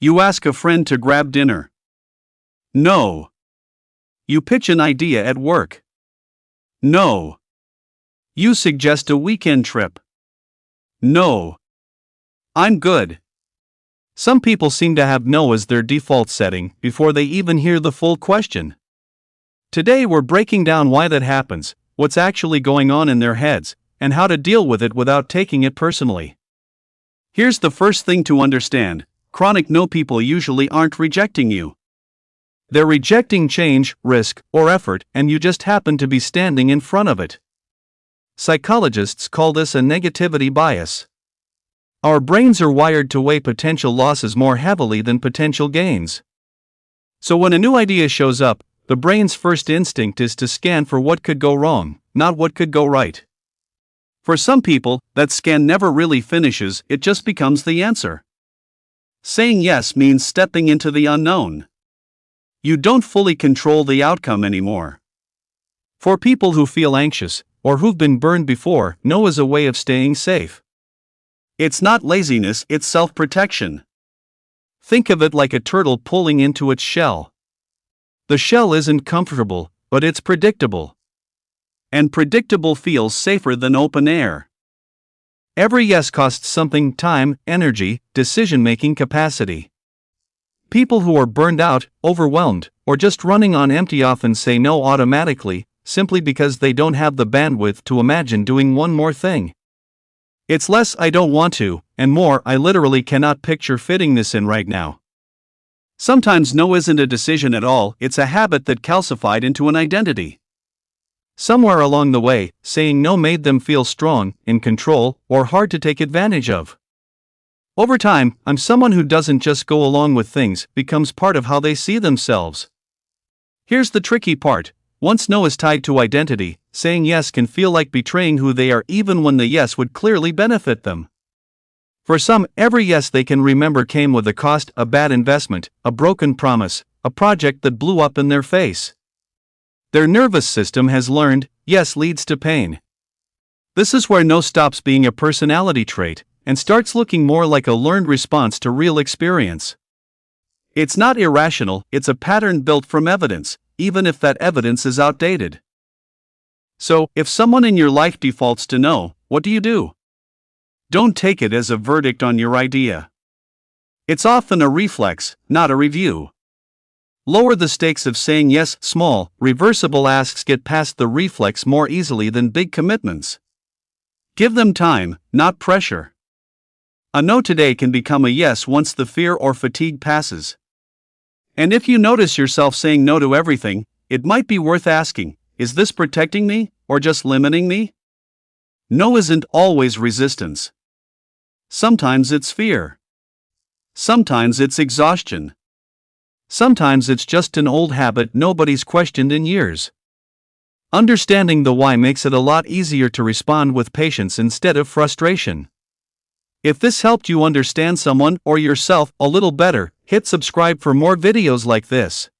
You ask a friend to grab dinner. No. You pitch an idea at work. No. You suggest a weekend trip. No. I'm good. Some people seem to have no as their default setting before they even hear the full question. Today we're breaking down why that happens, what's actually going on in their heads, and how to deal with it without taking it personally. Here's the first thing to understand: chronic no people usually aren't rejecting you. They're rejecting change, risk, or effort, and you just happen to be standing in front of it. Psychologists call this a negativity bias. Our brains are wired to weigh potential losses more heavily than potential gains. So when a new idea shows up, the brain's first instinct is to scan for what could go wrong, not what could go right. For some people, that scan never really finishes, it just becomes the answer. Saying yes means stepping into the unknown. You don't fully control the outcome anymore. For people who feel anxious, or who've been burned before, no is a way of staying safe. It's not laziness, it's self-protection. Think of it like a turtle pulling into its shell. The shell isn't comfortable, but it's predictable. And predictable feels safer than open air. Every yes costs something: time, energy, decision-making capacity. People who are burned out, overwhelmed, or just running on empty often say no automatically, simply because they don't have the bandwidth to imagine doing one more thing. It's less "I don't want to," and more "I literally cannot picture fitting this in right now." Sometimes no isn't a decision at all, it's a habit that calcified into an identity. Somewhere along the way, saying no made them feel strong, in control, or hard to take advantage of. Over time, "I'm someone who doesn't just go along with things" becomes part of how they see themselves. Here's the tricky part: once no is tied to identity, saying yes can feel like betraying who they are even when the yes would clearly benefit them. For some, every yes they can remember came with a cost: a bad investment, a broken promise, a project that blew up in their face. Their nervous system has learned, yes leads to pain. This is where no stops being a personality trait, and starts looking more like a learned response to real experience. It's not irrational, it's a pattern built from evidence, even if that evidence is outdated. So, if someone in your life defaults to no, what do? Don't take it as a verdict on your idea. It's often a reflex, not a review. Lower the stakes of saying yes. Small, reversible asks get past the reflex more easily than big commitments. Give them time, not pressure. A no today can become a yes once the fear or fatigue passes. And if you notice yourself saying no to everything, it might be worth asking, is this protecting me, or just limiting me? No isn't always resistance. Sometimes it's fear. Sometimes it's exhaustion. Sometimes it's just an old habit nobody's questioned in years. Understanding the why makes it a lot easier to respond with patience instead of frustration. If this helped you understand someone or yourself a little better, hit subscribe for more videos like this.